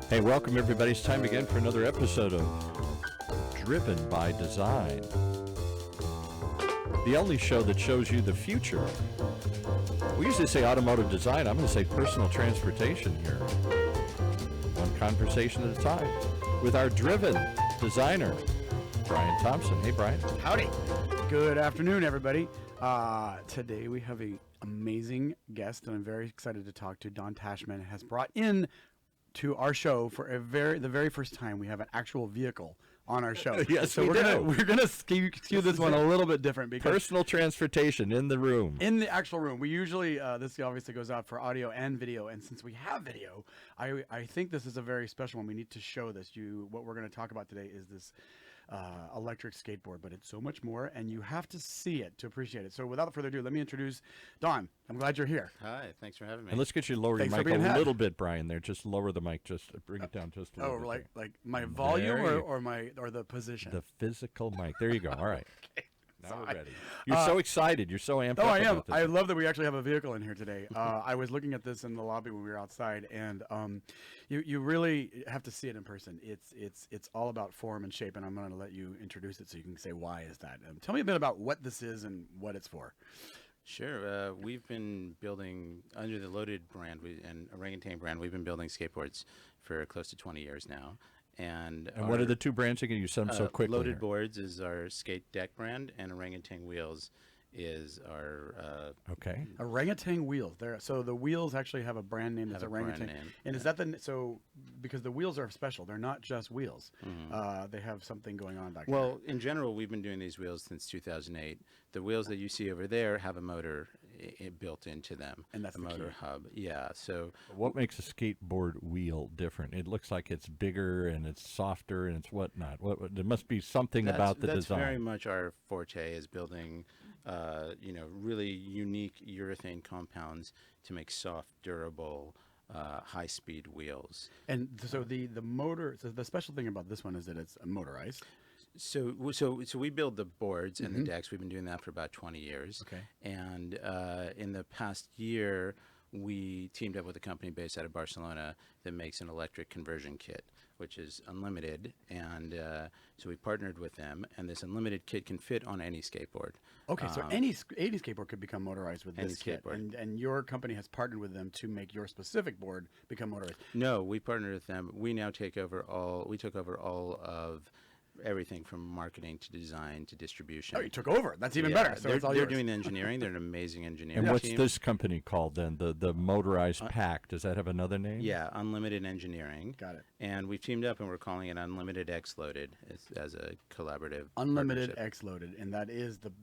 Hey, welcome everybody. It's time again for another episode of Driven by Design, the only show that shows you the future. We usually say automotive design. I'm going to say personal transportation here. One conversation at a time with our driven designer, Brian Thompson. Hey, Brian. Howdy. Good afternoon, everybody. Today we have an amazing guest, and I'm very excited to talk to. Don Tashman has brought in to our show for the very first time. We have an actual vehicle on our show. Yes, so we're gonna skew this one a little bit different because personal transportation in the room. In the actual room. We usually this obviously goes out for audio and video, and since we have video, I think this is a very special one. We need to show this. What we're going to talk about today is this electric skateboard, but it's so much more, and you have to see it to appreciate it. So without further ado, let me introduce Don. I'm glad you're here. Hi, thanks for having me. And let's get you to lower your mic a little bit, Brian. There, just lower the mic, just bring it down just a little bit. Like my volume or the position. The physical mic. There you go. All right. Okay. Now we're ready. You're so excited. You're so amped up. I am. About this. I love that we actually have a vehicle in here today. I was looking at this in the lobby when we were outside, and you really have to see it in person. It's all about form and shape, and I'm going to let you introduce it so you can say why is that. Tell me a bit about what this is and what it's for. Sure. We've been building under the Loaded brand and Orangutan brand. We've been building skateboards for close to 20 years now. And what are the two brands again? You said them so quickly. Loaded here. Boards is our skate deck brand, and Orangutan Wheels is our okay. Orangutan Wheels. So the wheels actually have a brand name that's Orangutan. And is that because the wheels are special? They're not just wheels. Mm-hmm. They have something going on back there. Well, in general, we've been doing these wheels since 2008. The wheels that you see over there have a motor built into them, and that's a motor hub. Yeah. So what makes a skateboard wheel different? It looks like it's bigger and it's softer and it's whatnot. There must be something about the design. That's very much our forte, is building really unique urethane compounds to make soft, durable, high-speed wheels. And so the motor. So the special thing about this one is that it's motorized. So we build the boards and the decks. We've been doing that for about 20 years. Okay. And in the past year, we teamed up with a company based out of Barcelona that makes an electric conversion kit, which is unlimited. And so we partnered with them, and this unlimited kit can fit on any skateboard. Okay, so any skateboard could become motorized with this kit. Skateboard. And your company has partnered with them to make your specific board become motorized. No, we partnered with them. We now took over all of everything from marketing to design to distribution. Oh, you took over. That's even better. So they're doing the engineering. They're an amazing engineering And what's team. this company called then? The motorized pack. Does that have another name? Yeah, Unlimited Engineering. Got it. And we've teamed up and we're calling it Unlimited X Loaded as a collaborative Unlimited partnership. X Loaded, and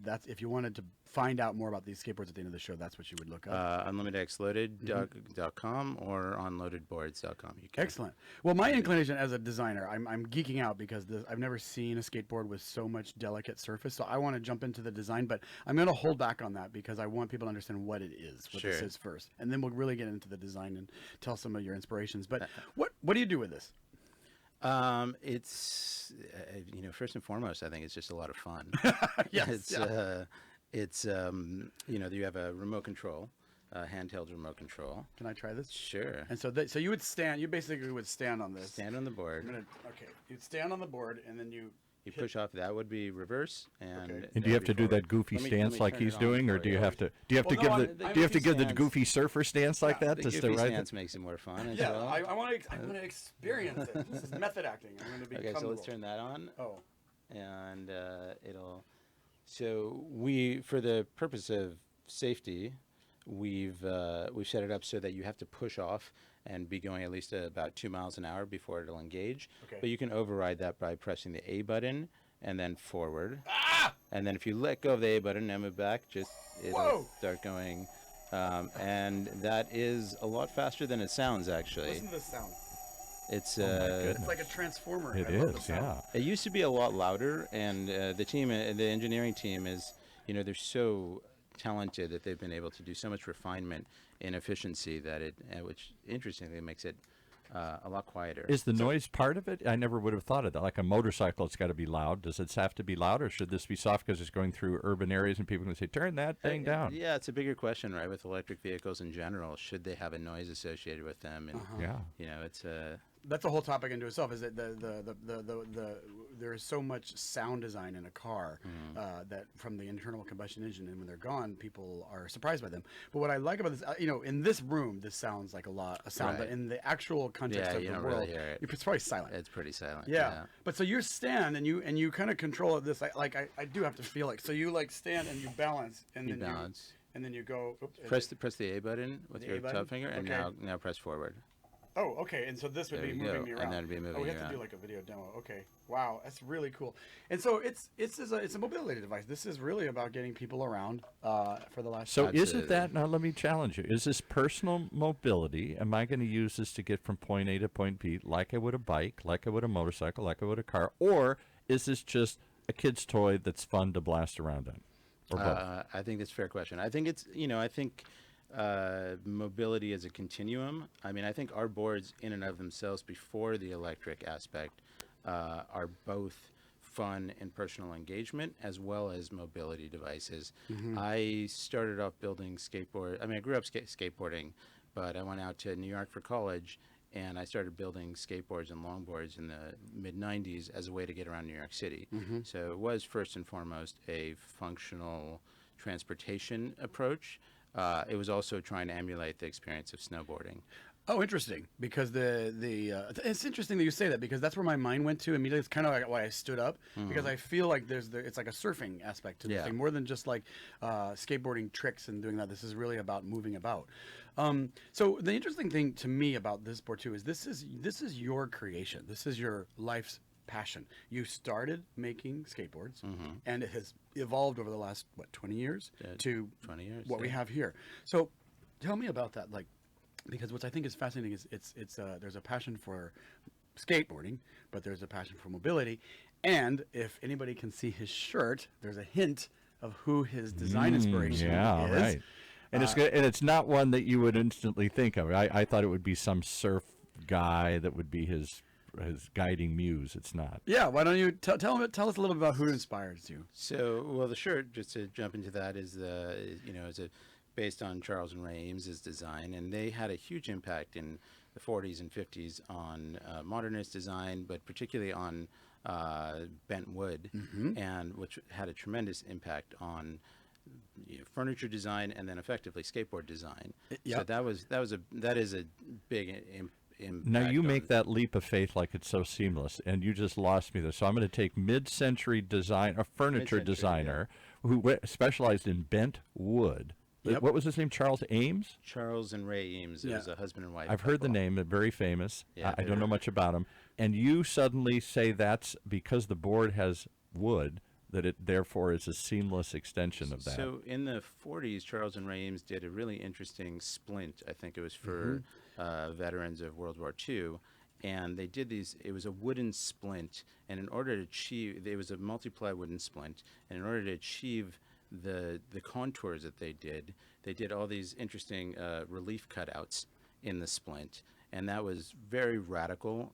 that's if you wanted to find out more about these skateboards at the end of the show, that's what you would look up. UnlimitedXLoaded.com or onloadedboards.com. Excellent. Well, my inclination as a designer, I'm geeking out because I've never seen a skateboard with so much delicate surface. So I want to jump into the design, but I'm going to hold back on that because I want people to understand what it is, what this is first, and then we'll really get into the design and tell some of your inspirations. But what do you do with this? It's first and foremost, I think it's just a lot of fun. Yes. You have a remote control. Handheld remote control. Can I try this? Sure. And so you would stand. You basically would stand on this. Stand on the board. You'd stand on the board, and then you push off. That would be reverse. And do you have to do that goofy stance like he's doing, or do you have to give the goofy surfer stance like that? The goofy stance makes it more fun as well. I want to experience it. This is method acting. I'm going to be okay. So let's turn that on. Oh. And it'll. So for the purpose of safety, we've set it up so that you have to push off and be going at least about 2 miles an hour before it'll engage. Okay. But you can override that by pressing the A button and then forward. Ah! And then if you let go of the A button and move back, it'll start going. And that is a lot faster than it sounds, actually. Listen to this sound. It's it's like a transformer. It is, yeah. It used to be a lot louder, and the engineering team is, they're so talented that they've been able to do so much refinement and efficiency that which interestingly makes it a lot quieter. Is the noise part of it? I never would have thought of that. Like a motorcycle, it's got to be loud. Does it have to be loud, or should this be soft because it's going through urban areas and people can say, turn that thing down? Yeah, it's a bigger question, right? With electric vehicles in general, should they have a noise associated with them? And, it's that's a whole topic into itself. Is that there is so much sound design in a car that from the internal combustion engine, and when they're gone, people are surprised by them. But what I like about this, in this room, this sounds like a sound, but Right. in the actual context Yeah, of you the don't world, really hear it. it's probably silent. It's pretty silent. Yeah. But so you stand and you kind of control this. I do have to feel it. So you like stand and you balance and You then balance. and then you go. Oops, Press the A button with The your A button? top finger, and Okay. now press forward. Oh, okay. And so this would There be you moving go, me and around. then it'd be moving Oh, we you have to do around. like a video demo. Okay. Wow, that's really cool. And so it's a mobility device. This is really about getting people around for the last. So Absolutely. isn't that, now let me challenge you, is this personal mobility? Am I going to use this to get from point A to point B like I would a bike, like I would a motorcycle, like I would a car? Or is this just a kid's toy that's fun to blast around in? Or both? I think that's a fair question. I think it's, I think mobility is a continuum. I mean, I think our boards in and of themselves before the electric aspect are both fun and personal engagement as well as mobility devices. I started off building skateboard. I mean, I grew up skateboarding, but I went out to New York for college and I started building skateboards and longboards in the mid 90s as a way to get around New York City. So it was first and foremost a functional transportation approach. It was also trying to emulate the experience of snowboarding. Oh, interesting. Because it's interesting that you say that because that's where my mind went to immediately. It's kind of like why I stood up because I feel like it's like a surfing aspect to the Yeah. thing more than just like skateboarding tricks and doing that. This is really about moving about. So the interesting thing to me about this board too is this is your creation. This is your life's passion. You started making skateboards, and it has evolved over the last 20 years to 20 years. what we have here. So tell me about that, like. Because what I think is fascinating is there's a passion for skateboarding, but there's a passion for mobility, and if anybody can see his shirt, there's a hint of who his design inspiration Yeah, is. right. And it's good, and it's not one that you would instantly think of. I thought it would be some surf guy that would be his guiding muse. It's not. Yeah, why don't you tell us a little bit about who inspires you? So, well, the shirt, just to jump into that, is based on Charles and Ray Eames's design, and they had a huge impact in the 40s and 50s on modernist design, but particularly on bent wood, and which had a tremendous impact on furniture design and then effectively skateboard design. So Yep. that is a big impact. Now you on- make that leap of faith like it's so seamless, and you just lost me there. So I'm going to take mid-century design, a furniture Mid-century, designer who specialized in bent wood. Yep. What was his name? Charles Ames? Charles and Ray Eames. It was a husband and wife. I've heard the couple. name. They're very famous. Yeah, I don't know much about him. And you suddenly say that's because the board has wood, that it therefore is a seamless extension of that. So in the 40s, Charles and Ray Eames did a really interesting splint. I think it was for veterans of World War II. And they did these, it was a wooden splint. And in order to achieve, it was a multiply wooden splint. And in order to achieve the contours that they did all these interesting relief cutouts in the splint. And that was very radical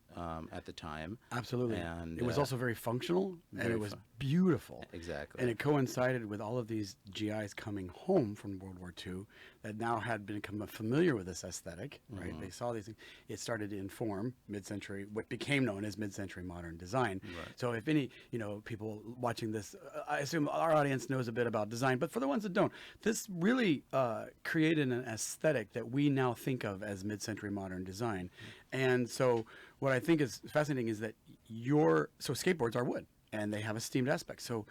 at the time. Absolutely. And it was also very functional, and very it was fun- beautiful. Exactly. And it coincided with all of these GIs coming home from World War II that now had become familiar with this aesthetic, right? They saw these things. It started to inform mid-century, what became known as mid-century modern design. So if any, people watching this, I assume our audience knows a bit about design, but for the ones that don't, this really created an aesthetic that we now think of as mid-century modern design. And so what I think is fascinating is that so skateboards are wood and they have a steamed aspect. So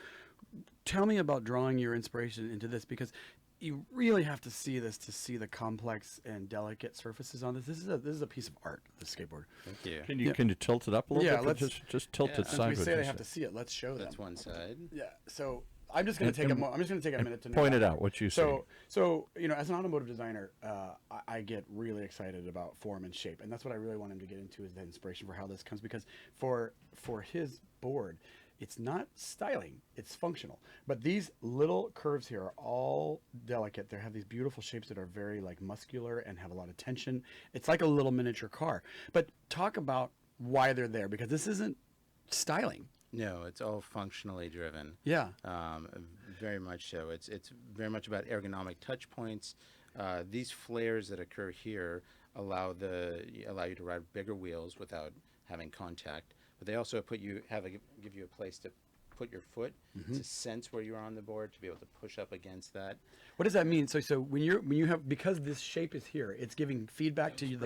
tell me about drawing your inspiration into this, because you really have to see this to see the complex and delicate surfaces on this. This is a piece of art, the skateboard. Thank you. Can you tilt it up a little Yeah, bit? let's- Just tilt it Since we sideways. say they have to see it, let's show them. That's one side. Yeah. So I'm just going to take a minute to point it out what you see. So as an automotive designer, I get really excited about form and shape, and that's what I really want him to get into is the inspiration for how this comes. Because for his board, it's not styling; it's functional. But these little curves here are all delicate. They have these beautiful shapes that are very like muscular and have a lot of tension. It's like a little miniature car. But talk about why they're there, because this isn't styling. No, it's all functionally driven. Yeah. Very much so. It's very much about ergonomic touch points. These flares that occur here allow you to ride bigger wheels without having contact. But they also give you a place to put your foot to sense where you are on the board, to be able to push up against that. What does that mean? So when you have, because this shape is here, it's giving feedback to you.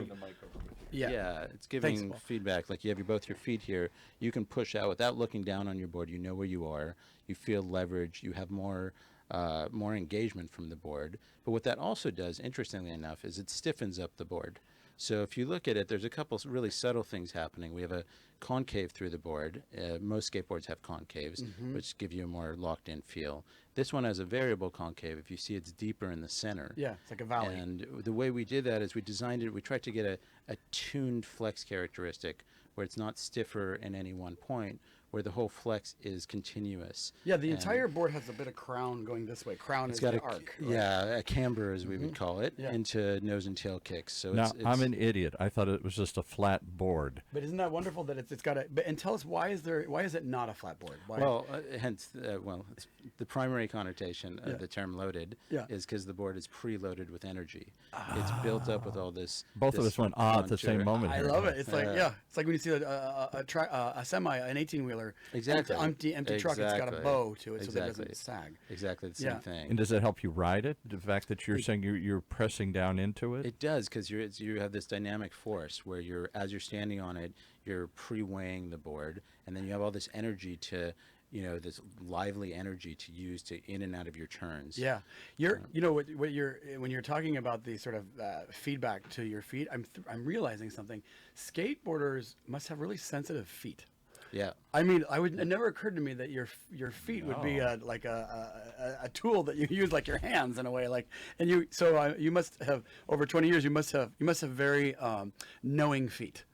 Yeah, it's giving feedback. Like you have both your feet here, you can push out without looking down on your board. You know where you are. You feel leverage. You have more engagement from the board. But what that also does, interestingly enough, is it stiffens up the board. So if you look at it, there's a couple really subtle things happening. We have a concave through the board. Most skateboards have concaves, which give you a more locked-in feel. This one has a variable concave. If you see, it's deeper in the center. Yeah, it's like a valley. And the way we did that is we designed it, we tried to get a tuned flex characteristic where it's not stiffer in any one point, where the whole flex is continuous. Yeah, the entire board has a bit of crown going this way. Crown is the arc. Right? Yeah, a camber, as we would call it, into nose and tail kicks. So now, I'm an idiot. I thought it was just a flat board. But isn't that wonderful that it's got a? And tell us, why is it not a flat board? Why? Well, hence, it's the primary connotation of the term loaded is because the board is preloaded with energy. It's built up with all this. Both of us went at the same moment. I love it. It's like it's like when you see a semi, an 18-wheeler. Exactly. Empty truck. It's got a bow to it, so that it doesn't sag. Exactly the same thing. And does it help you ride it? The fact that you're saying you're pressing down into it? It does, because you have this dynamic force where as you're standing on it, you're pre-weighing the board, and then you have all this energy to, this lively energy to use to in and out of your turns. Yeah, when you're talking about the sort of feedback to your feet, I'm realizing something. Skateboarders must have really sensitive feet. Yeah. I mean, it never occurred to me that your feet would be like a tool that you use like your hands in a way. Like, and you must have over 20 years. You must have very knowing feet.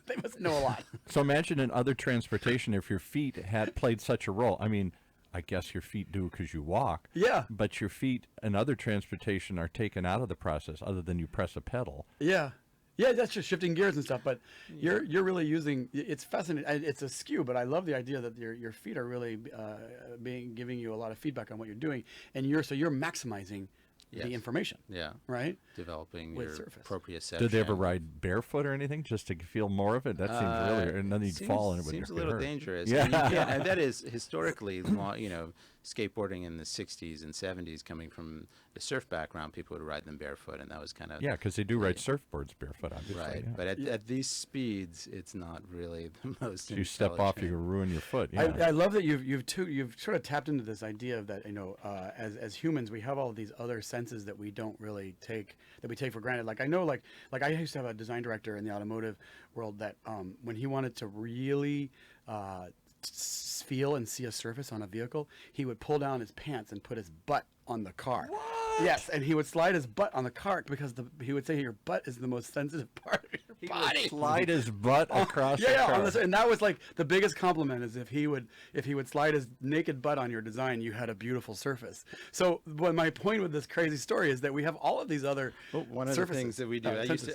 They must know a lot. So imagine in other transportation, if your feet had played such a role. I mean, I guess your feet do because you walk. Yeah. But your feet in other transportation are taken out of the process, other than you press a pedal. Yeah. Yeah, that's just shifting gears and stuff. But you're really using. It's fascinating. It's a skew, but I love the idea that your feet are really giving you a lot of feedback on what you're doing, and you're maximizing the information. Yeah. Right. Developing with your surface. proprioception. Did they ever ride barefoot or anything just to feel more of it? That seems really, and then you'd fall and it would seems a get little hurt. dangerous. Yeah. And that is historically, skateboarding in the 60s and 70s, coming from the surf background, people would ride them barefoot, and that was kind of because they do ride surfboards barefoot, obviously. right. Yeah. But at these speeds, it's not really the most. If you step off, you can ruin your foot. Yeah. I love that you've sort of tapped into this idea of that as humans we have all of these other senses that we don't really take for granted. Like I know like I used to have a design director in the automotive world that when he wanted to really feel and see a surface on a vehicle, he would pull down his pants and put his butt on the car. What? Yes, and he would slide his butt on the car because he would say your butt is the most sensitive part of your body. Would slide his butt across the car. And that was like the biggest compliment is if he would slide his naked butt on your design, you had a beautiful surface. So my point with this crazy story is that we have all of these other one of surfaces, the things that we do.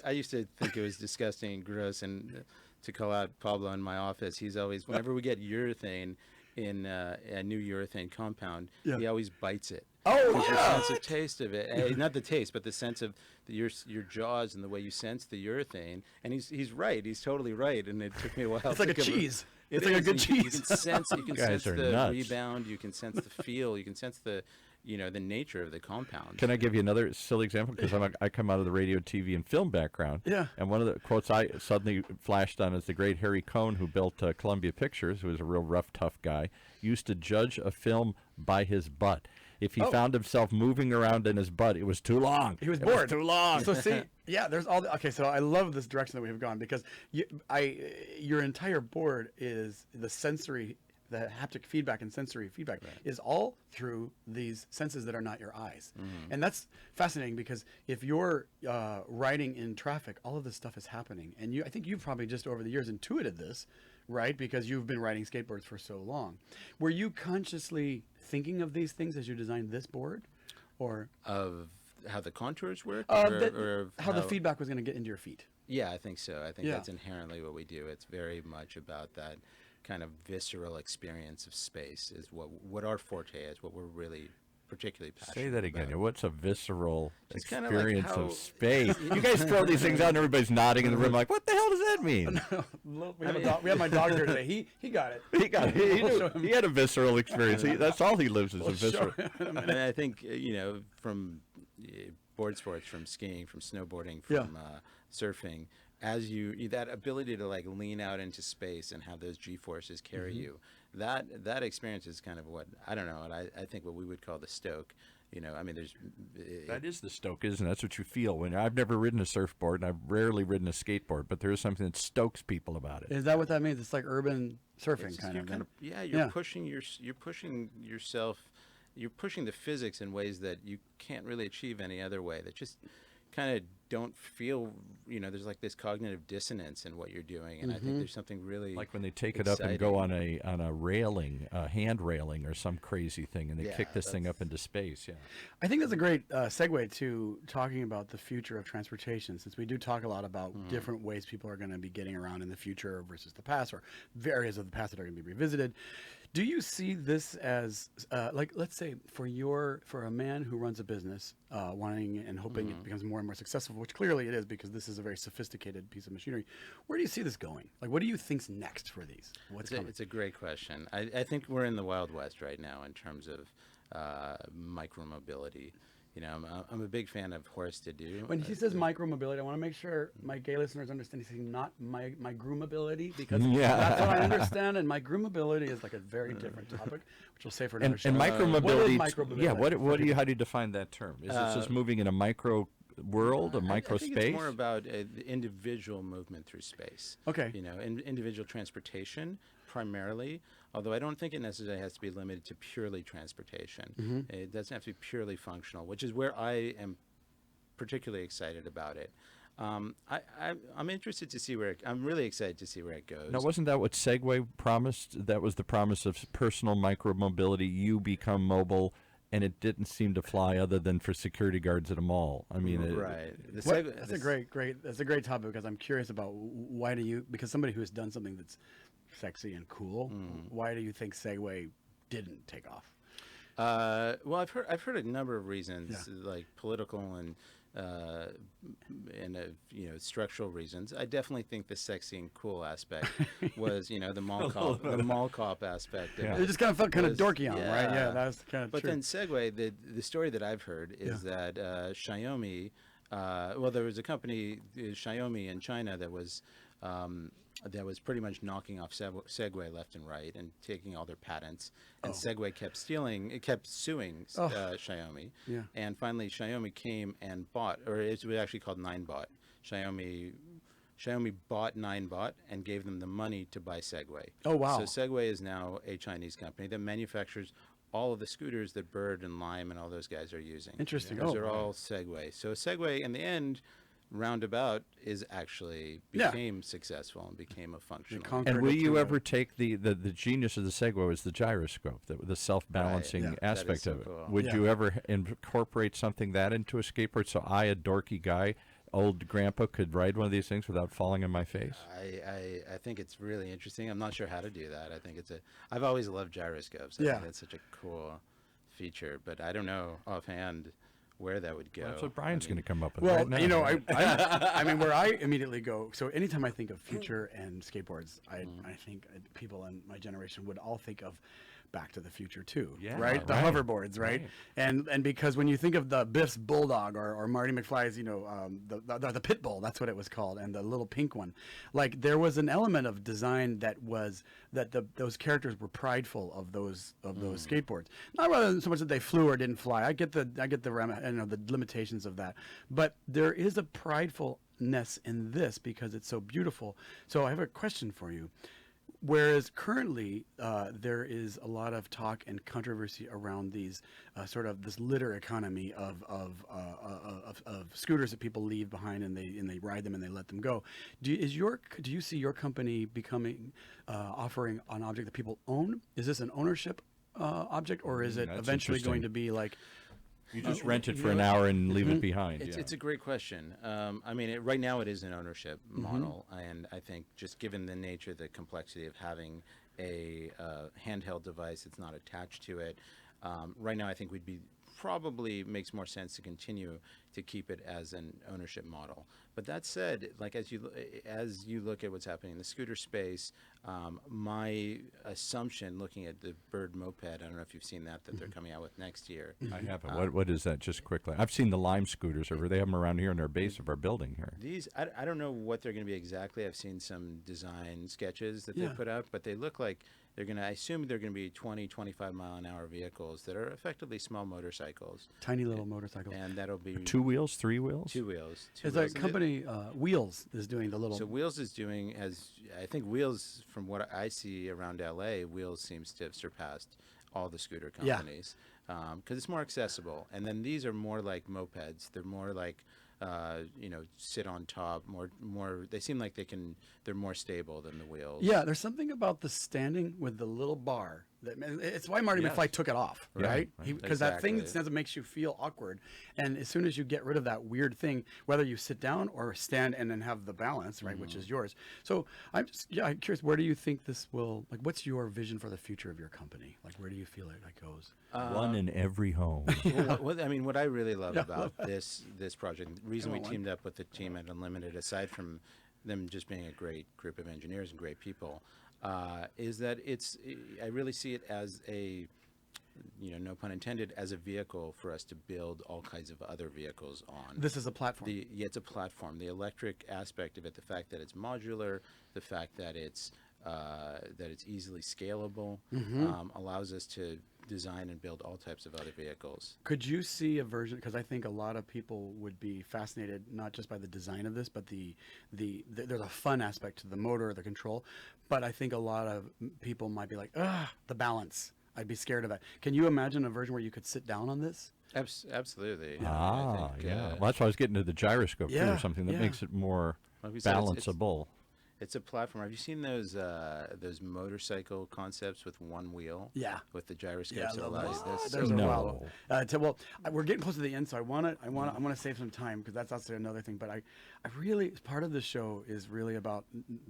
I used to think it was disgusting and gross, and to call out Pablo in my office, he's always, whenever we get urethane in a new urethane compound, he always bites it. Oh, Your sense of taste of it, not the taste, but the sense of your jaws and the way you sense the urethane. And he's right. He's totally right. And it took me a while. It's like a cheese. It's like a good You cheese. can sense the nuts. rebound. You can sense the feel. You can sense the nature of the compound. Can I give you another silly example? Because I come out of the radio, TV, and film background. Yeah. And one of the quotes I suddenly flashed on is the great Harry Cohn, who built Columbia Pictures, who was a real rough, tough guy, used to judge a film by his butt. If he found himself moving around in his butt, it was too long. He was bored. It was too long. So see, there's all so I love this direction that we have gone because your entire board is the haptic feedback and sensory feedback is all through these senses that are not your eyes. And that's fascinating because if you're riding in traffic, all of this stuff is happening. And I think you've probably just over the years intuited this, right? Because you've been riding skateboards for so long. Were you consciously thinking of these things as you designed this board? Or of how the contours work? or how the feedback was going to get into your feet? Yeah, I think so. I think that's inherently what we do. It's very much about that kind of visceral experience of space is what our forte is, what we're really particularly passionate Say that again. about. What's a visceral It's kinda like experience how- of space? You guys throw these things out and everybody's nodding in the room like, what the hell does that mean? We have my dog here today. He got it. He got it. We'll show him. He had a visceral experience. That's all he lives is a visceral. And I think from board sports, from skiing, from snowboarding, from surfing, as that ability to like lean out into space and have those G forces carry you, that experience is kind of what I don't know, and I think what we would call the stoke. I mean, there's That is the stoke, isn't it? That's what you feel when I've never ridden a surfboard and I've rarely ridden a skateboard, but there is something that stokes people about it. Is that what that means? It's like urban surfing It's just- kind you're of. kind Thing? of you're pushing yourself, you're pushing the physics in ways that you can't really achieve any other way, that just kind of don't feel, there's like this cognitive dissonance in what you're doing, and I think there's something really Like when they take it up and go on a railing, a hand railing or some crazy thing, and they kick this thing up into space. Yeah. I think that's a great segue to talking about the future of transportation, since we do talk a lot about different ways people are going to be getting around in the future versus the past, or areas of the past that are going to be revisited. Do you see this as, like, let's say for a man who runs a business, wanting and hoping it becomes more and more successful, which clearly it is because this is a very sophisticated piece of machinery. Where do you see this going? Like, what do you think's next for these? What's coming? It's a great question. I think we're in the Wild West right now in terms of micromobility. I'm a big fan of Horace Didu. When he says micromobility, I want to make sure my gay listeners understand he's saying not my groomability, because that's what I understand, and my groomability is like a very different topic, which we'll say for another show. And micromobility, What is micromobility? Yeah, how do you define that term? Is it just moving in a micro world, a micro I think space? it's more about the individual movement through space. Okay. Individual transportation primarily, although I don't think it necessarily has to be limited to purely transportation. It doesn't have to be purely functional, which is where I am particularly excited about it. I'm interested to see I'm really excited to see where it goes. Now, wasn't that what Segway promised? That was the promise of personal micromobility. You become mobile, and it didn't seem to fly other than for security guards at a mall. I mean, right. That's a great topic, because I'm curious about because somebody who has done something that's sexy and cool, why do you think Segway didn't take off? Well, I've heard a number of reasons, like political and structural reasons. I definitely think the sexy and cool aspect was, the mall cop aspect. Of It just kind of felt kind of dorky on him, right? Yeah, that's kind of But true. then Segway, the story that I've heard is that Xiaomi, there was a company, Xiaomi in China, that was pretty much knocking off Segway left and right and taking all their patents. And Segway kept suing Xiaomi. Yeah. And finally, Xiaomi came and bought, or it was actually called Ninebot. Xiaomi bought Ninebot and gave them the money to buy Segway. Oh, wow. So Segway is now a Chinese company that manufactures all of the scooters that Bird and Lime and all those guys are using. Interesting. Those are all Segway. So Segway, in the end, roundabout, is actually became successful and became a functional. And will you ever take the genius of the Segway was the gyroscope, the self-balancing Right. aspect That is so of it. cool. Would you ever incorporate something that into a skateboard, so I, a dorky guy, old grandpa, could ride one of these things without falling on my face? I think it's really interesting. I'm not sure how to do that. I think I've always loved gyroscopes. I think that's such a cool feature, but I don't know offhand where that would go. That's what Brian's going to come up with. Well, right now. I mean, where I immediately go. So anytime I think of future and skateboards, I think people in my generation would all think of Back to the Future too, Yeah, right? The right. hoverboards, right? And because when you think of the Biff's Bulldog or Marty McFly's, the Pit Bull, that's what it was called, and the little pink one, like there was an element of design that those characters were prideful of those skateboards. Not rather than so much that they flew or didn't fly. I get the the limitations of that, but there is a pridefulness in this because it's so beautiful. So I have a question for you. Whereas currently there is a lot of talk and controversy around these sort of this litter economy of scooters that people leave behind and they ride them and they let them go. Do you see your company becoming offering an object that people own? Is this an ownership object, or is it That's eventually going interesting. to be like? You just rent it for an hour and leave it behind. It's a great question. I mean, right now it is an ownership model, and I think just given the nature, the complexity of having a handheld device that's not attached to it, right now I think we'd be probably makes more sense to continue to keep it as an ownership model. But that said, like as you look at what's happening in the scooter space, my assumption, looking at the Bird moped, I don't know if you've seen that they're coming out with next year. I haven't. What is that? Just quickly. I've seen the Lime scooters. Or they have them around here in our base of our building here. These, I don't know what they're going to be exactly. I've seen some design sketches that they put up, but they look like they're going to, I assume they're going to be 20, 25 mile an hour vehicles that are effectively small motorcycles. Tiny little motorcycles. And that'll be 2 wheels, 3 wheels? 2 wheels. Is a company, Wheels, is doing the little. So Wheels is doing, I think Wheels, from what I see around LA, Wheels seems to have surpassed all the scooter companies because it's more accessible. And then these are more like mopeds. They're more like, sit on top, more. They seem like they're more stable than the Wheels. Yeah, there's something about the standing with the little bar. It's why Marty McFly took it off, right? Because that thing that makes you feel awkward. And as soon as you get rid of that weird thing, whether you sit down or stand and then have the balance, right, which is yours. So I'm curious, where do you think this will, like, what's your vision for the future of your company? Like, where do you feel it goes? One in every home. What I really love about this project, the reason we teamed up with the team at Unlimited, aside from them just being a great group of engineers and great people, is that I really see it as a, no pun intended, as a vehicle for us to build all kinds of other vehicles on. This is a platform. It's a platform. The electric aspect of it, the fact that it's modular, the fact that it's easily scalable, allows us to design and build all types of other vehicles. Could you see a version, because I think a lot of people would be fascinated not just by the design of this, but there's a fun aspect to the motor, the control, but I think a lot of people might be like, the balance. I'd be scared of that. Can you imagine a version where you could sit down on this? Absolutely. Well, that's why I was getting to the gyroscope too, or something that makes it more balanceable. It's a platform. Have you seen those motorcycle concepts with one wheel? Yeah. With the gyroscopes that allows this. There's well, we're getting close to the end, so I want to save some time because that's also another thing. But I really, part of the show is really about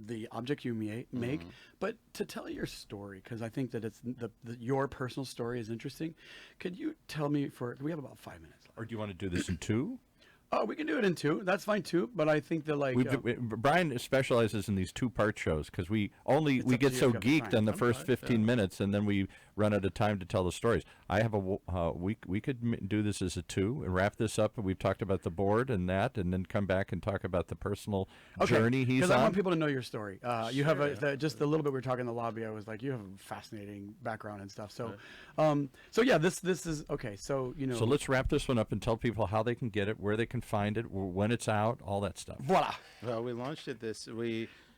the object you make, but to tell your story, because I think that it's your personal story is interesting. Could you tell me we have about 5 minutes left. Or do you want to do this in 2? Oh, we can do it in 2. That's fine too. But I think that Brian specializes in these 2-part shows because we get so geeked on the first 15 minutes and then we run out of time to tell the stories. I have we could do this as a 2 and wrap this up. And we've talked about the board and then come back and talk about the personal journey he's on. Because I want people to know your story. You have just a little bit. We were talking in the lobby. I was like, you have a fascinating background and stuff. So, this is okay. So So let's wrap this one up and tell people how they can get it, where they can find it, when it's out, all that stuff. Voila. Well, we launched it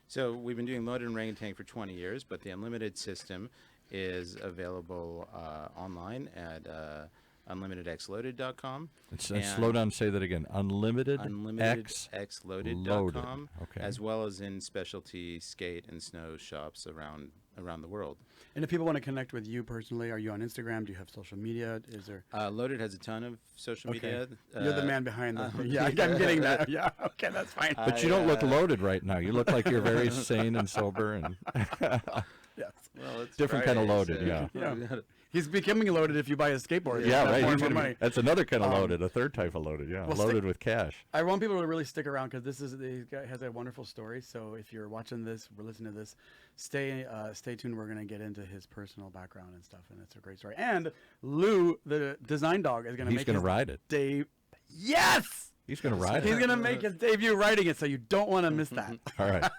So we've been doing loaded and orangutan for 20 years, but the Unlimited system is available online at unlimitedxloaded.com. Slow down, say that again. Unlimitedxloaded.com, as well as in specialty skate and snow shops around the world. And if people want to connect with you personally, are you on Instagram? Do you have social media? Is there? Loaded has a ton of social media. You're the man behind the. I'm getting that. Yeah. Okay, that's fine. But you don't look loaded right now. You look like you're very sane and sober and. Yes. Well, it's different kind of loaded. Yeah. He's becoming loaded if you buy a skateboard. Yeah, right. That's another kind of loaded, a third type of loaded. Yeah, loaded with cash. I want people to really stick around because this guy has a wonderful story. So if you're watching this, we're listening to this, stay tuned. We're going to get into his personal background and stuff, and it's a great story. And Lou, the design dog, is going to He's going to ride it. Yes. He's going to ride it. He's going to make his debut riding it, so you don't want to miss that. All right.